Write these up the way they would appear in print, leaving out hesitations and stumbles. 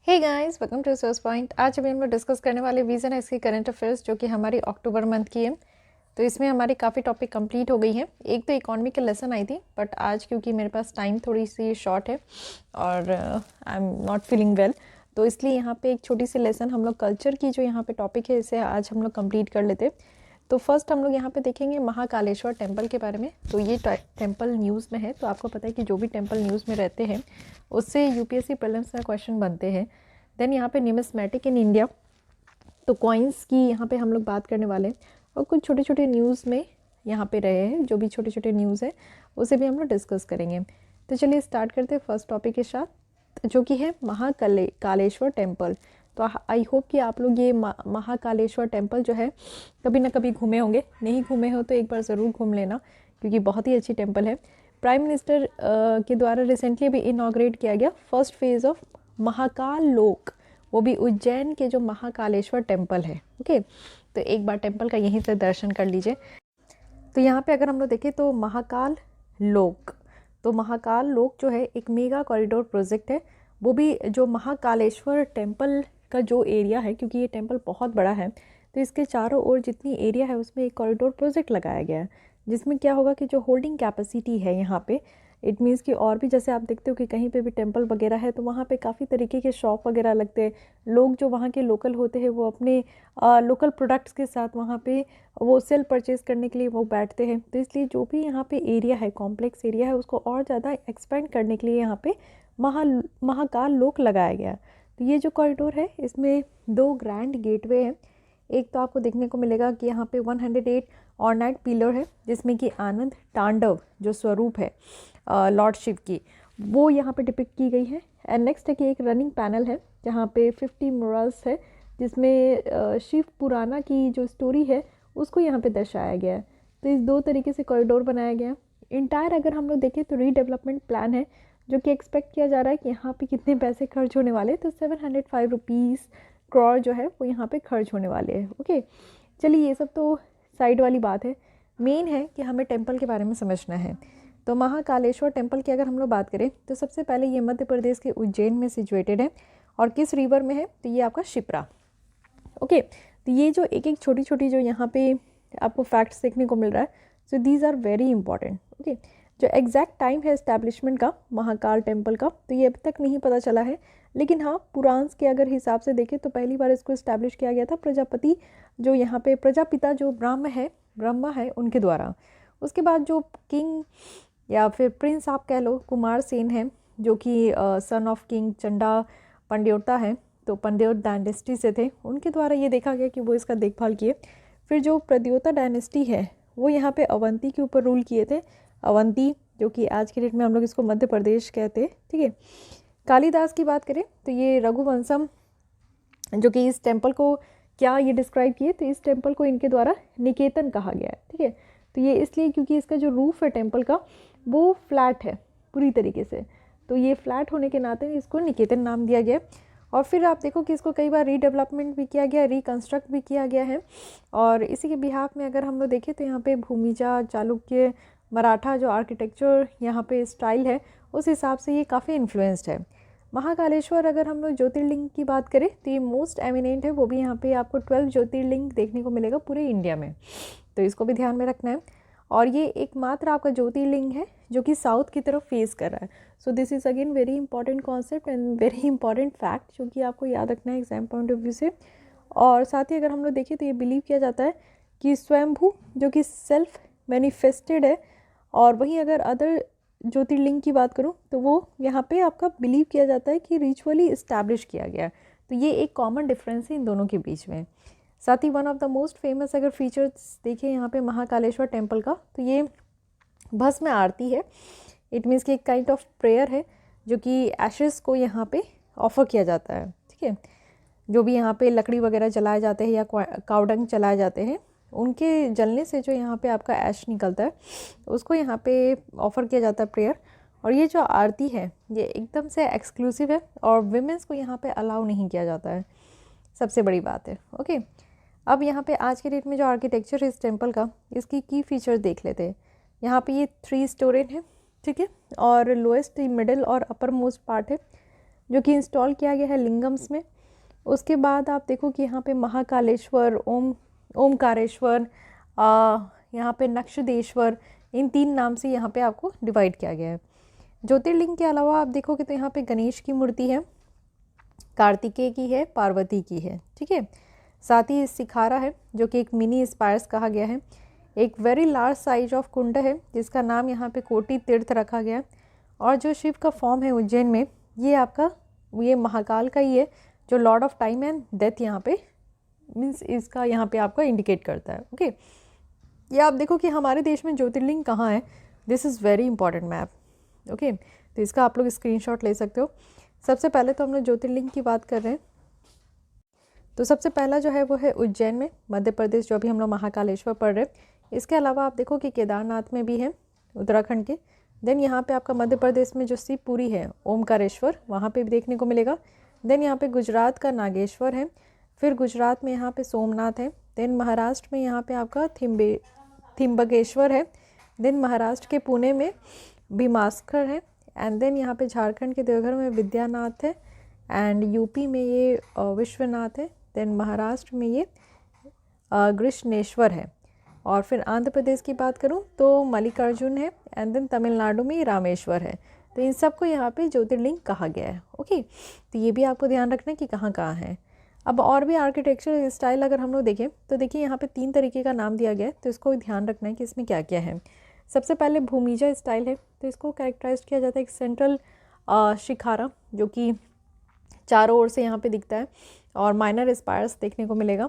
Hey guys, welcome to source point. आज अभी हम लोग डिस्कस करने वाले विजन है इसकी करंट अफेयर्स, जो कि हमारी अक्टूबर मंथ की है। तो इसमें हमारी काफ़ी टॉपिक कंप्लीट हो गई है। एक तो इकोनॉमी की लेसन आई थी, बट आज क्योंकि मेरे पास टाइम थोड़ी सी शॉर्ट है और I am not feeling well, तो इसलिए यहाँ पे एक छोटी सी लेसन हम लोग कल्चर की जो यहाँ पे टॉपिक है इसे आज हम लोग कंप्लीट कर लेते। तो फर्स्ट हम लोग यहाँ पे देखेंगे महाकालेश्वर टेम्पल के बारे में। तो ये टेम्पल न्यूज़ में है, तो आपको पता है कि जो भी टेम्पल न्यूज़ में रहते हैं उससे यूपीएससी प्रीलिम्स में क्वेश्चन बनते हैं। देन यहाँ पे न्यूमिस्मेटिक इन इंडिया, तो कॉइन्स की यहाँ पे हम लोग बात करने वाले हैं। और कुछ छोटे छोटे न्यूज़ में यहाँ पे रहे हैं, जो भी छोटे छोटे न्यूज़ है उसे भी हम लोग डिस्कस करेंगे। तो चलिए स्टार्ट करते हैं फर्स्ट टॉपिक के साथ, जो कि है महाकालेश्वर टेम्पल। तो आई होप कि आप लोग ये महाकालेश्वर टेम्पल जो है कभी ना कभी घूमे होंगे। नहीं घूमे हो तो एक बार ज़रूर घूम लेना, क्योंकि बहुत ही अच्छी टेम्पल है। प्राइम मिनिस्टर के द्वारा रिसेंटली भी इनॉग्रेट किया गया फर्स्ट फेज़ ऑफ महाकाल लोक, वो भी उज्जैन के जो महाकालेश्वर टेम्पल है। ओके, तो एक बार टेम्पल का यहीं से दर्शन कर लीजिए। तो यहाँ पे अगर हम लोग देखें तो महाकाल लोक, तो महाकाल लोक जो है एक मेगा कॉरिडोर प्रोजेक्ट है। वो भी जो महाकालेश्वर टेम्पल का जो एरिया है, क्योंकि ये टेम्पल बहुत बड़ा है, तो इसके चारों ओर जितनी एरिया है उसमें एक कॉरिडोर प्रोजेक्ट लगाया गया है। जिसमें क्या होगा कि जो होल्डिंग कैपेसिटी है यहाँ पे, इट मीन्स कि और भी जैसे आप देखते हो कि कहीं पे भी टेम्पल वगैरह है तो वहाँ पे काफ़ी तरीके के शॉप वगैरह लगते हैं। लोग जो वहाँ के लोकल होते हैं वो अपने लोकल प्रोडक्ट्स के साथ वहाँ पे वो सेल परचेज़ करने के लिए वो बैठते हैं। तो इसलिए जो भी यहाँ पे एरिया है, कॉम्प्लेक्स एरिया है, उसको और ज़्यादा एक्सपेंड करने के लिए यहाँ पे महाकाल लोक लगाया गया। तो ये जो कॉरिडोर है इसमें 2 ग्रैंड गेटवे हैं। एक तो आपको देखने को मिलेगा कि यहाँ पे 108 ऑर्नाइट पिलर है, जिसमें कि आनंद तांडव जो स्वरूप है लॉर्ड शिव की, वो यहाँ पे डिपिक्ट की गई है। एंड नेक्स्ट है कि एक रनिंग पैनल है जहाँ पे 50 मोरल्स है, जिसमें शिव पुराना की जो स्टोरी है उसको यहाँ पे दर्शाया गया है। तो इस 2 तरीके से कॉरिडोर बनाया गया है। इंटायर अगर हम लोग देखें तो रीडेवलपमेंट प्लान है, जो कि एक्सपेक्ट किया जा रहा है कि यहाँ पे कितने पैसे खर्च होने वाले हैं। तो 705 रुपीज़ करोड़ जो है वो यहाँ पे खर्च होने वाले हैं। ओके, चलिए ये सब तो साइड वाली बात है। मेन है कि हमें टेम्पल के बारे में समझना है। तो महाकालेश्वर टेम्पल की अगर हम लोग बात करें तो सबसे पहले ये मध्य प्रदेश के उज्जैन में सिचुएटेड है। और किस रिवर में है, तो ये आपका शिप्रा। ओके, तो ये जो एक एक छोटी छोटी जो यहाँ पे आपको फैक्ट्स देखने को मिल रहा है, so these are very important. Okay, जो एग्जैक्ट टाइम है इस्टेब्लिशमेंट का महाकाल टेम्पल का, तो ये अभी तक नहीं पता चला है। लेकिन हाँ, पुराण के अगर हिसाब से देखें तो पहली बार इसको इस्टेब्लिश किया गया था प्रजापति, जो यहाँ पे प्रजापिता जो ब्रह्मा है उनके द्वारा। उसके बाद जो किंग या फिर प्रिंस आप कह लो, कुमार सेन है, जो कि सन ऑफ किंग चंडा पंड्योता है, तो पंड्योत डायनेस्टी से थे, उनके द्वारा ये देखा गया कि वो इसका देखभाल किए। फिर जो प्रद्योता डायनेस्टी है वो यहाँ पे अवंती के ऊपर रूल किए थे। अवंती जो कि आज के डेट में हम लोग इसको मध्य प्रदेश कहते हैं। ठीक है, कालिदास की बात करें तो ये रघुवंशम, जो कि इस टेम्पल को क्या ये डिस्क्राइब किए, तो इस टेम्पल को इनके द्वारा निकेतन कहा गया है। ठीक है, तो ये इसलिए क्योंकि इसका जो रूफ है टेम्पल का वो फ्लैट है पूरी तरीके से, तो ये फ्लैट होने के नाते इसको निकेतन नाम दिया गया। और फिर आप देखो कि इसको कई बार रीडेवलपमेंट भी किया गया, रिकन्स्ट्रक्ट भी किया गया है। और इसी के बिहाफ में अगर हम लोग देखें तो यहाँ पे भूमिजा, चालुक्य, मराठा जो आर्किटेक्चर यहाँ पे स्टाइल है, उस हिसाब से ये काफ़ी इन्फ्लुएंस्ड है। महाकालेश्वर अगर हम लोग ज्योतिर्लिंग की बात करें तो ये मोस्ट एमिनेंट है। वो भी यहाँ पे आपको 12 ज्योतिर्लिंग देखने को मिलेगा पूरे इंडिया में, तो इसको भी ध्यान में रखना है। और ये एकमात्र आपका ज्योतिर्लिंग है जो कि साउथ की तरफ फेस कर रहा है। So this is again very important concept and very important fact, जो कि आपको याद रखना है एग्जाम पॉइंट ऑफ व्यू से। और साथ ही अगर हम लोग देखें तो ये बिलीव किया जाता है कि स्वयंभू जो कि सेल्फ मैनिफेस्टेड है। और वहीं अगर अदर ज्योतिर्लिंग की बात करूं तो वो यहाँ पे आपका बिलीव किया जाता है कि रिचुअली इस्टेब्लिश किया गया। तो ये एक कॉमन डिफरेंस है इन दोनों के बीच में। साथ ही one of the most famous अगर फीचर्स देखें यहाँ पे महाकालेश्वर टेम्पल का, तो ये भस्म आरती है। इट मीन्स कि एक काइंड ऑफ प्रेयर है जो कि एशेस को यहाँ पे ऑफर किया जाता है। ठीक है, जो भी यहाँ पे लकड़ी वगैरह जलाए जाते हैं या कावडंग चलाए जाते हैं, उनके जलने से जो यहाँ पे आपका ऐश निकलता है उसको यहाँ पे ऑफ़र किया जाता है प्रेयर। और ये जो आरती है ये एकदम से एक्सक्लूसिव है और विमेंस को यहाँ पे अलाउ नहीं किया जाता है, सबसे बड़ी बात है। ओके, अब यहाँ पे आज के डेट में जो आर्किटेक्चर है इस टेम्पल का, इसकी की फीचर्स देख लेते हैं। यहाँ पे ये 3 स्टोरेज है। ठीक है, और लोएस्ट, मिडिल और अपर मोस्ट पार्ट है। जो कि इंस्टॉल किया गया है लिंगम्स में। उसके बाद आप देखो कि यहाँ पे महाकालेश्वर, ओमकारेश्वर, यहाँ पे नक्षदेश्वर, इन 3 नाम से यहाँ पे आपको डिवाइड किया गया है। ज्योतिर्लिंग के अलावा आप देखोगे तो यहाँ पे गणेश की मूर्ति है, कार्तिकेय की है, पार्वती की है, ठीक है। साथ ही सिखारा है जो कि एक मिनी स्पायर्स कहा गया है। एक वेरी लार्ज साइज ऑफ कुंड है जिसका नाम यहाँ पे कोटि तीर्थ रखा गया है। और जो शिव का फॉर्म है उज्जैन में, ये महाकाल का ही है, जो Lord of time and death यहाँ पे मीन्स इसका यहाँ पे आपका इंडिकेट करता है। ओके, ये आप देखो कि हमारे देश में ज्योतिर्लिंग कहाँ है, this is very important map. Okay, तो इसका आप लोग स्क्रीनशॉट ले सकते हो। सबसे पहले तो हम लोग ज्योतिर्लिंग की बात कर रहे हैं, तो सबसे पहला जो है वो है उज्जैन में, मध्य प्रदेश, जो अभी हम लोग महाकालेश्वर पढ़ रहे हैं। इसके अलावा आप देखो कि केदारनाथ में भी है, उत्तराखंड के। देन यहाँ पे आपका मध्य प्रदेश में जो शिवपुरी है, ओमकारेश्वर, वहाँ पे भी देखने को मिलेगा। देन यहाँ पे गुजरात का नागेश्वर है, फिर गुजरात में यहाँ पे सोमनाथ है। देन महाराष्ट्र में यहाँ पे आपका थिम्बकेश्वर है। देन महाराष्ट्र के पुणे में भीमास्कर है। एंड देन यहाँ पे झारखंड के देवघर में विद्यानाथ है। एंड यूपी में ये विश्वनाथ है। देन महाराष्ट्र में ये कृष्णेश्वर है। और फिर आंध्र प्रदेश की बात करूँ तो मल्लिकार्जुन है। एंड देन तमिलनाडु में रामेश्वर है। तो इन सबको यहाँ पे ज्योतिर्लिंग कहा गया है। ओके, तो ये भी आपको ध्यान रखना है कि कहाँ कहाँ है। अब और भी आर्किटेक्चर स्टाइल अगर हम लोग देखें तो देखिए यहाँ पे 3 तरीके का नाम दिया गया है, तो इसको ध्यान रखना है कि इसमें क्या क्या है। सबसे पहले भूमिजा स्टाइल है, तो इसको कैरेक्टराइज किया जाता है एक सेंट्रल शिखारा जो कि चारों ओर से यहाँ पे दिखता है, और माइनर स्पायर्स देखने को मिलेगा।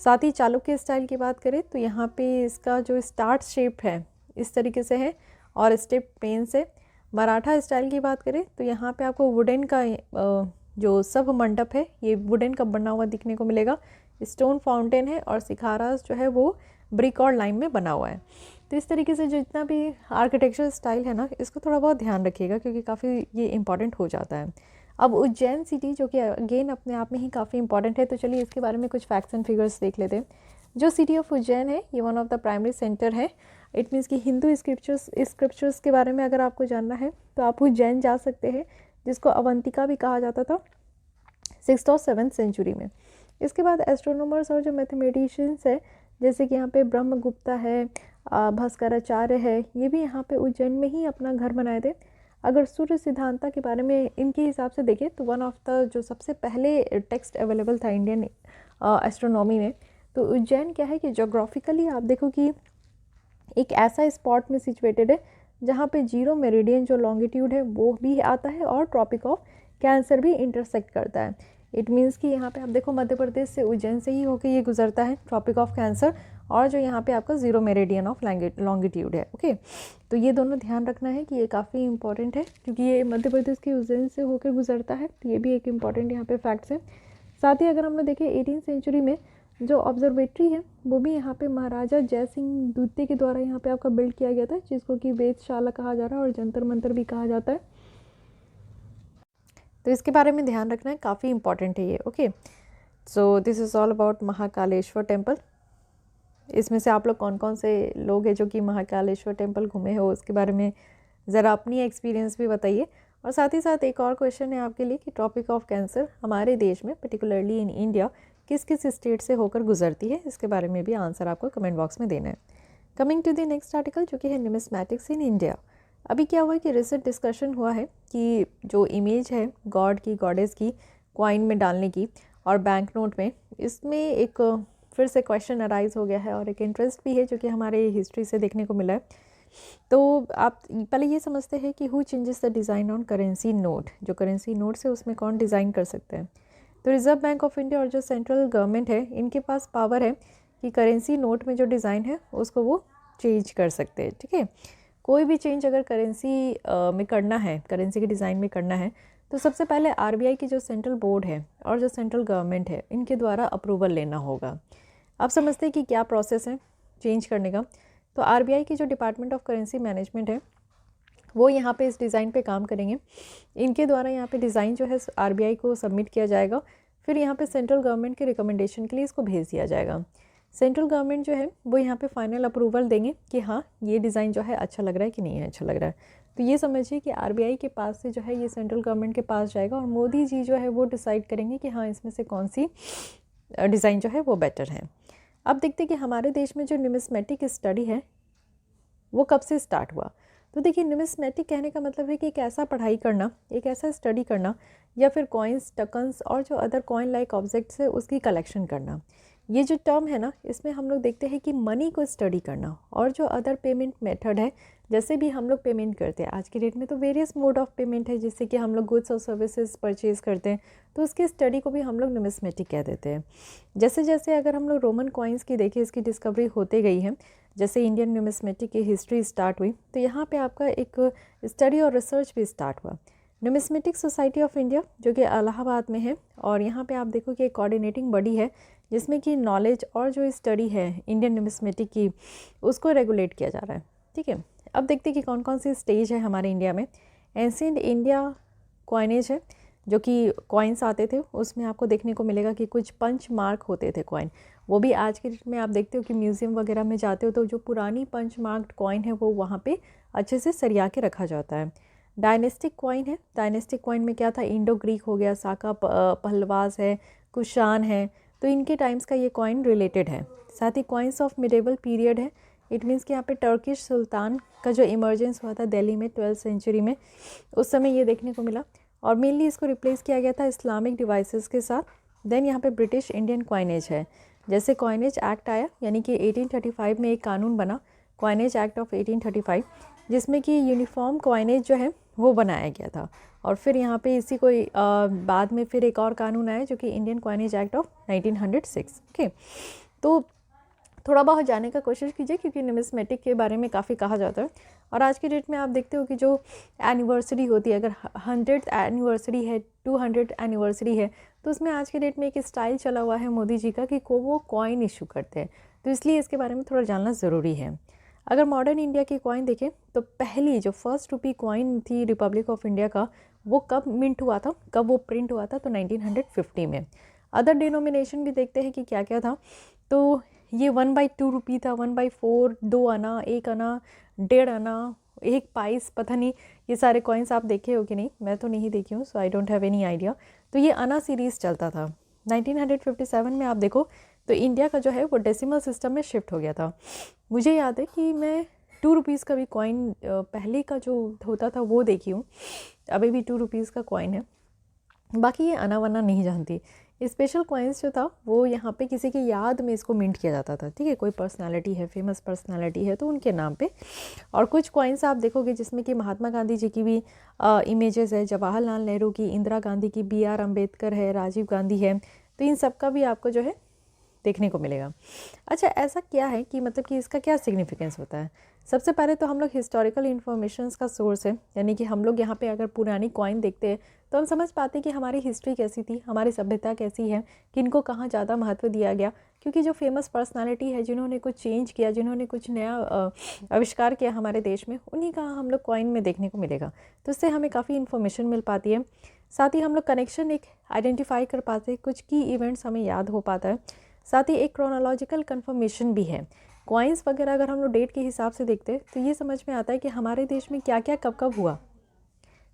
साथ ही चालुक्य स्टाइल की बात करें तो यहाँ पे इसका जो स्टार्ट शेप है इस तरीके से है और स्टेप पेन्स है। मराठा स्टाइल की बात करें तो यहाँ पे आपको वुडन का जो सब मंडप है ये वुडन का बना हुआ दिखने को मिलेगा। स्टोन फाउंटेन है और शिखारास जो है वो ब्रिक और लाइम में बना हुआ है। तो इस तरीके से जितना भी आर्किटेक्चर स्टाइल है ना, इसको थोड़ा बहुत ध्यान रखिएगा क्योंकि काफ़ी ये इंपॉर्टेंट हो जाता है। अब उज्जैन सिटी जो कि अगेन अपने आप में ही काफ़ी इंपॉर्टेंट है, तो चलिए इसके बारे में कुछ फैक्ट्स एंड फिगर्स देख लेते हैं। जो सिटी ऑफ उज्जैन है ये one of the primary centre है। इट मीन्स कि हिंदू स्क्रिप्चर्स के बारे में अगर आपको जानना है तो आप उज्जैन जा सकते हैं, जिसको अवंतिका भी कहा जाता था 6th और 7th सेंचुरी में। इसके बाद एस्ट्रोनॉमर्स और जो मैथमेटिशियंस है जैसे कि यहाँ पे ब्रह्मगुप्ता है, भास्कराचार्य है, ये भी यहाँ पे उज्जैन में ही अपना घर बनाए थे। अगर सूर्य सिद्धांता के बारे में इनके हिसाब से देखें तो वन ऑफ द जो सबसे पहले टेक्स्ट अवेलेबल था इंडियन एस्ट्रोनॉमी में। तो उज्जैन क्या है कि जोग्राफिकली आप देखो कि एक ऐसा स्पॉट में सिचुएटेड है जहाँ पे 0 मेरिडियन जो लॉन्गिट्यूड है वो भी आता है और ट्रॉपिक ऑफ कैंसर भी इंटरसेक्ट करता है। इट मीन्स कि यहाँ पे आप देखो मध्य प्रदेश से उज्जैन से ही होकर ये गुजरता है ट्रॉपिक ऑफ कैंसर, और जो यहाँ पे आपका 0 मेरिडियन ऑफ लॉन्गिट्यूड है। ओके, तो ये दोनों ध्यान रखना है कि ये काफ़ी इंपॉर्टेंट है क्योंकि ये मध्य प्रदेश के उज्जैन से होकर गुजरता है, तो ये भी एक इम्पॉर्टेंट यहाँ पे फैक्ट्स है। साथ ही अगर हम लोग देखें 18th सेंचुरी में जो ऑब्जर्वेटरी है वो भी यहाँ पे महाराजा जय सिंह द्वितीय के द्वारा यहाँ पे आपका बिल्ड किया गया था, जिसको कि वेदशाला कहा जा रहा है और जंतर मंतर भी कहा जाता है। तो इसके बारे में ध्यान रखना है, काफ़ी इंपॉर्टेंट है ये। Okay, so this is all about Mahakaleshwar temple. इसमें से आप लोग कौन कौन से लोग हैं जो कि महाकालेश्वर टेम्पल घूमे हो, उसके बारे में ज़रा अपनी एक्सपीरियंस भी बताइए। और साथ ही साथ एक और क्वेश्चन है आपके लिए कि ट्रॉपिक ऑफ कैंसर हमारे देश में पर्टिकुलरली इन इंडिया किस किस स्टेट से होकर गुजरती है, इसके बारे में भी आंसर आपको कमेंट बॉक्स में देना है। Coming to the next article जो कि है न्यूमिस्मैटिक्स इन इंडिया। अभी क्या हुआ है कि रिसेंट डिस्कशन हुआ है कि जो इमेज है गॉड की, गॉडेस की कॉइन में डालने की और बैंक नोट में, इसमें एक फिर से क्वेश्चन अराइज हो गया है और एक इंटरेस्ट भी है जो कि हमारे हिस्ट्री से देखने को मिला है। तो आप पहले ये समझते हैं कि who changes the design on currency note, जो करेंसी नोट्स है उसमें कौन डिज़ाइन कर सकते हैं। तो रिजर्व बैंक ऑफ इंडिया और जो सेंट्रल गवर्नमेंट है इनके पास पावर है कि करेंसी नोट में जो डिज़ाइन है उसको वो चेंज कर सकते हैं। ठीक है, कोई भी चेंज अगर करेंसी में करना है, करेंसी के डिज़ाइन में करना है, तो सबसे पहले आरबीआई की जो सेंट्रल बोर्ड है और जो सेंट्रल गवर्नमेंट है इनके द्वारा अप्रूवल लेना होगा। आप समझते हैं कि क्या प्रोसेस है चेंज करने का। तो आरबीआई की जो डिपार्टमेंट ऑफ करेंसी मैनेजमेंट है वो यहाँ पे इस डिज़ाइन पे काम करेंगे। इनके द्वारा यहाँ पे डिज़ाइन जो है आरबीआई को सबमिट किया जाएगा, फिर यहाँ पे सेंट्रल गवर्नमेंट के रिकमेंडेशन के लिए इसको भेज दिया जाएगा। सेंट्रल गवर्नमेंट जो है वो यहाँ पे फाइनल अप्रूवल देंगे कि हाँ ये डिज़ाइन जो है अच्छा लग रहा है कि नहीं है अच्छा लग रहा है। तो ये समझिए कि आरबीआई के पास से जो है ये सेंट्रल गवर्नमेंट के पास जाएगा और मोदी जी जो है वो डिसाइड करेंगे कि हाँ इसमें से कौन सी डिज़ाइन जो है वो बेटर है। अब देखते हैं कि हमारे देश में जो न्यूमिस्मेटिक स्टडी है वो कब से स्टार्ट हुआ। तो देखिए न्यूमिस्मेटिक कहने का मतलब है कि एक ऐसा पढ़ाई करना, एक ऐसा स्टडी करना या फिर कॉइन्स, टकन्स और जो अदर कॉइन लाइक ऑब्जेक्ट्स है उसकी कलेक्शन करना। ये जो टर्म है ना, इसमें हम लोग देखते हैं कि मनी को स्टडी करना और जो अदर पेमेंट मेथड है, जैसे भी हम लोग पेमेंट करते हैं आज की डेट में तो वेरियस मोड ऑफ पेमेंट है जिससे कि हम लोग गुड्स और सर्विसेज परचेज़ करते हैं, तो उसकी स्टडी को भी हम लोग न्यूमिस्मेटिक कह देते हैं। जैसे जैसे अगर हम लोग रोमन कॉइन्स की देखें, इसकी डिस्कवरी होते गई है, जैसे इंडियन न्यूमिस्मेटिक की हिस्ट्री स्टार्ट हुई तो यहाँ पे आपका एक स्टडी और रिसर्च भी स्टार्ट हुआ। न्यूमिस्मेटिक सोसाइटी ऑफ इंडिया जो कि इलाहाबाद में है, और यहाँ पे आप देखो कि एक कोऑर्डिनेटिंग बॉडी है जिसमें कि नॉलेज और जो स्टडी है इंडियन न्यूमिस्मेटिक की उसको रेगुलेट किया जा रहा है। ठीक है, अब देखते हैं कि कौन कौन सी स्टेज है हमारे इंडिया में। एंशिएंट इंडिया कॉइनेज है, जो कि कॉइन्स आते थे, उसमें आपको देखने को मिलेगा कि कुछ पंच मार्क होते थे कॉइन। वो भी आज के डेट में आप देखते हो कि म्यूज़ियम वगैरह में जाते हो तो जो पुरानी पंच मार्क्ड कॉइन है वो वहाँ पे अच्छे से सरिया के रखा जाता है। डायनेस्टिक कॉइन है, डायनेस्टिक कॉइन में क्या था, इंडो ग्रीक हो गया, साका पहलवास है, कुशान है, तो इनके टाइम्स का ये कॉइन रिलेटेड है। साथ ही कॉइन्स ऑफ मिडेवल पीरियड है, इट मीन्स कि यहाँ पे टर्किश सुल्तान का जो इमर्जेंस हुआ था दिल्ली में 12th सेंचुरी में, उस समय ये देखने को मिला और मेनली इसको रिप्लेस किया गया था इस्लामिक डिवाइसेस के साथ। देन यहाँ पे ब्रिटिश इंडियन कॉइनेज है, जैसे कॉइनेज एक्ट आया यानी कि 1835 में एक कानून बना, कॉइनेज एक्ट ऑफ 1835, जिसमें कि यूनिफॉर्म कॉइनेज जो है वो बनाया गया था। और फिर यहाँ पे इसी को बाद में फिर एक और कानून आया जो कि Indian coinage act of 1906। Okay, तो थोड़ा बहुत जानने का कोशिश कीजिए क्योंकि न्यूमिस्मेटिक के बारे में काफ़ी कहा जाता है। और आज की डेट में आप देखते हो कि जो एनिवर्सरी होती है, अगर 100th एनिवर्सरी है, 200th एनिवर्सरी है, तो उसमें आज की डेट में एक स्टाइल चला हुआ है मोदी जी का कि वो कॉइन इशू करते हैं, तो इसलिए इसके बारे में थोड़ा जानना ज़रूरी है। अगर मॉडर्न इंडिया की कॉइन देखें तो पहली जो फर्स्ट रुपी कॉइन थी रिपब्लिक ऑफ इंडिया का, वो कब मिंट हुआ था, कब वो प्रिंट हुआ था, तो 1950 में। अदर डिनोमिनेशन भी देखते हैं कि क्या क्या था, तो ये 1/2 रुपी था, 1/4, 2 आना, 1 आना, 1.5 आना, 1 पाइस, पता नहीं ये सारे कॉइन्स आप देखे हो कि नहीं, मैं तो नहीं देखी हूँ, so I don't have any idea. तो ये आना सीरीज़ चलता था। 1957 में आप देखो तो इंडिया का जो है वो डेसिमल सिस्टम में शिफ्ट हो गया था। मुझे याद है कि मैं 2 रुपीज़ का भी कॉइन पहले का जो होता था वो देखी हूँ, अभी भी 2 रुपीज़ का कॉइन है, बाकी ये आना वना नहीं जानती। स्पेशल कॉइन्स जो था वो यहाँ पे किसी की याद में इसको मिंट किया जाता था, ठीक है, कोई पर्सनालिटी है, फेमस पर्सनालिटी है तो उनके नाम पे। और कुछ कॉइन्स आप देखोगे जिसमें कि महात्मा गांधी जी की भी इमेजेस है, जवाहरलाल नेहरू की, इंदिरा गांधी की, BR अम्बेडकर है, राजीव गांधी है, तो इन सब का भी आपको जो है देखने को मिलेगा। अच्छा, ऐसा क्या है कि मतलब कि इसका क्या सिग्निफिकेंस होता है। सबसे पहले तो हम लोग हिस्टोरिकल इन्फॉर्मेशंस का सोर्स है, यानी कि हम लोग यहाँ पे अगर पुरानी कॉइन देखते हैं तो हम समझ पाते हैं कि हमारी हिस्ट्री कैसी थी, हमारी सभ्यता कैसी है, किनको कहाँ ज़्यादा महत्व दिया गया, क्योंकि जो फेमस पर्सनालिटी है जिन्होंने कुछ चेंज किया, जिन्होंने कुछ नया आविष्कार किया हमारे देश में, उन्हीं का हम लोग कॉइन में देखने को मिलेगा। तो इससे हमें काफ़ी इन्फॉर्मेशन मिल पाती है। साथ ही हम लोग कनेक्शन एक आइडेंटिफाई कर पाते हैं, कुछ की इवेंट्स हमें याद हो पाता है। साथ ही एक क्रोनोलॉजिकल कन्फर्मेशन भी है। कॉइन्स वगैरह अगर हम लोग डेट के हिसाब से देखते हैं तो ये समझ में आता है कि हमारे देश में क्या क्या कब कब हुआ।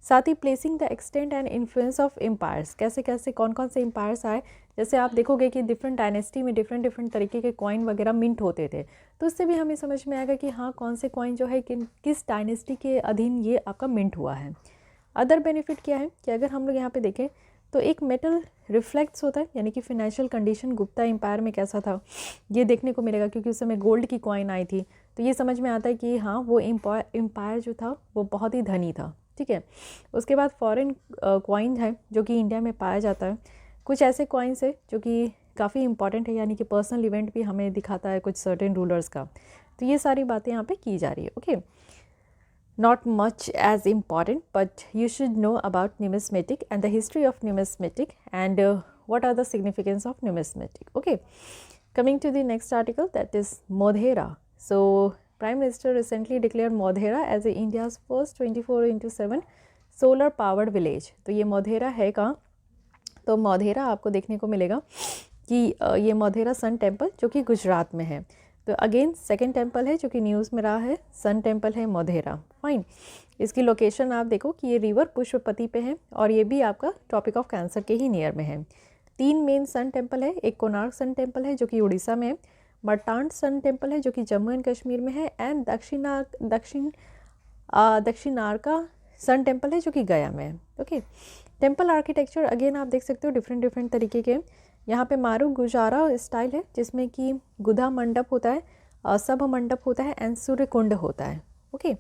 साथ ही placing the extent and influence of empires, कैसे कैसे कौन कौन से एम्पायर्स आए, जैसे आप देखोगे कि डिफरेंट डायनेस्टी में डिफरेंट तरीके के कॉइन वगैरह मिंट होते थे, तो उससे भी हमें समझ में आएगा कि हाँ कौन से कॉइन जो है किस डायनेस्टी के अधीन ये आपका मिंट हुआ है। अदर बेनिफिट क्या है कि अगर हम लोग यहाँ पे देखें तो एक मेटल रिफ्लेक्ट्स होता है, यानी कि फिनेंशियल कंडीशन गुप्ता एम्पायर में कैसा था ये देखने को मिलेगा, क्योंकि उस समय गोल्ड की कॉइन आई थी, तो ये समझ में आता है कि हाँ वो एम्पायर जो था वो बहुत ही धनी था। ठीक है, उसके बाद फॉरेन कॉइन है जो कि इंडिया में पाया जाता है। कुछ ऐसे कॉइन्स है जो कि काफ़ी इंपॉर्टेंट है, यानी कि पर्सनल इवेंट भी हमें दिखाता है कुछ सर्टेन रूलर्स का, तो ये सारी बातें यहाँ पे की जा रही है। Okay, not much as important, but you should know about numismatic and the history of numismatic and what are the significance of numismatic. Okay, coming to the next article, that is Modhera. So Prime Minister recently declared Modhera as India's first 24/7 solar powered village. तो ये मोधेरा है कहाँ, तो मोधेरा आपको देखने को मिलेगा कि ये मोधेरा सन टेम्पल जो कि गुजरात में है। तो अगेन सेकंड टेम्पल है जो कि न्यूज़ में रहा है, सन टेम्पल है मोधेरा। फाइन, इसकी लोकेशन आप देखो कि ये रिवर पुष्पपति पे है और ये भी आपका ट्रॉपिक ऑफ कैंसर के ही नियर में है। 3 मेन सन टेम्पल है, एक कोणार्क सन टेम्पल है जो कि उड़ीसा में है, मर्टांड सन टेम्पल है जो कि जम्मू एंड कश्मीर में है, एंड दक्षिणार्का सन टेम्पल है जो कि गया में है। ओके, टेम्पल आर्किटेक्चर अगेन आप देख सकते हो डिफरेंट तरीके के। यहाँ पे मारू गुजारा स्टाइल है जिसमें कि गुधा मंडप होता है, सभ मंडप होता है एंड सूर्य कुंड होता है। ओके,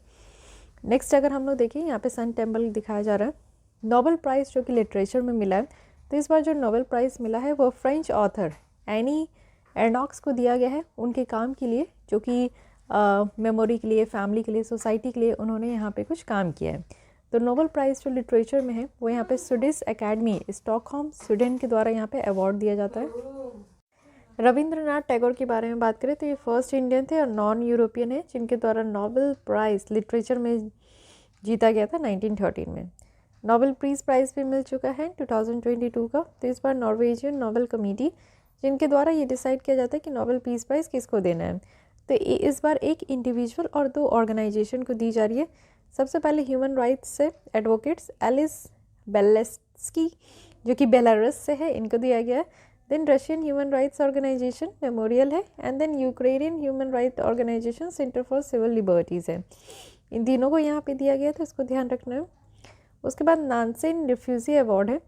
नेक्स्ट अगर हम लोग देखें यहाँ पे सन टेम्पल दिखाया जा रहा है। नोबेल प्राइज़ जो कि लिटरेचर में मिला है, तो इस बार जो नोबेल प्राइज़ मिला है वो फ्रेंच ऑथर एनी एर्नॉक्स को दिया गया है उनके काम के लिए, जो कि मेमोरी के लिए, फैमिली के लिए, सोसाइटी के लिए उन्होंने यहाँ पे कुछ काम किया है। तो नोबेल प्राइज़ जो लिटरेचर में है वो यहाँ पे स्वीडिश एकेडमी स्टॉकहोम स्वीडन के द्वारा यहाँ पे अवार्ड दिया जाता है। रविंद्रनाथ टैगोर के बारे में बात करें तो ये फर्स्ट इंडियन थे और नॉन यूरोपियन है जिनके द्वारा नोबेल प्राइज़ लिटरेचर में जीता गया था 1913 में। नोबेल पीस प्राइज़ भी मिल चुका है 2022 का। तो इस बार नॉर्वेजियन नोबेल कमेटी जिनके द्वारा ये डिसाइड किया जाता है कि नोबेल पीस प्राइज़ किसको देना है, तो इस बार एक इंडिविजुअल और 2 ऑर्गेनाइजेशन को दी जा रही है। सबसे पहले ह्यूमन राइट्स से एडवोकेट्स एलिस बेलेस्की जो कि बेलारस से है, इनको दिया गया है। Then Russian human rights organization Memorial है, and then Ukrainian human right organization center for civil liberties है। इन तीनों को यहाँ पे दिया गया था, इसको ध्यान रखना है। उसके बाद नानसेन रिफ्यूजी अवार्ड है,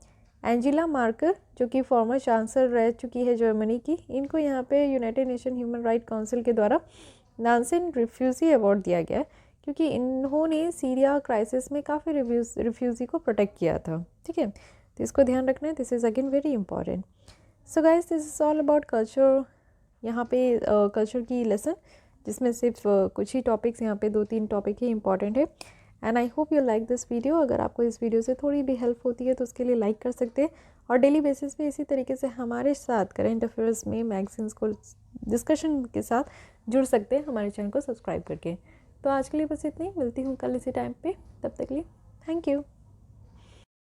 एंजेला मार्कर जो कि फॉर्मर चांसलर रह चुकी है जर्मनी की, इनको यहाँ पे United nation human right council के द्वारा नानसेन रिफ्यूजी अवार्ड दिया गया है क्योंकि इन्होंने सीरिया क्राइसिस में काफ़ी रिफ्यूजी को प्रोटेक्ट किया था। ठीक है, तो इसको ध्यान रखना है, this is again very important. So guys, this is all about culture. यहाँ पे कल्चर की लेसन जिसमें सिर्फ कुछ ही टॉपिक्स, यहाँ पे 2-3 टॉपिक ही इंपॉर्टेंट है। And I hope you like this video. अगर आपको इस वीडियो से थोड़ी भी हेल्प होती है तो उसके लिए लाइक कर सकते हैं, और डेली बेसिस पे इसी तरीके से हमारे साथ करेंट अफेयर्स में मैगजीन्स को डिस्कशन के साथ जुड़ सकते हैं हमारे चैनल को सब्सक्राइब करके। तो आज के लिए बस इतनी, मिलती हूँ कल इसी टाइम पे, तब तक के लिए थैंक यू।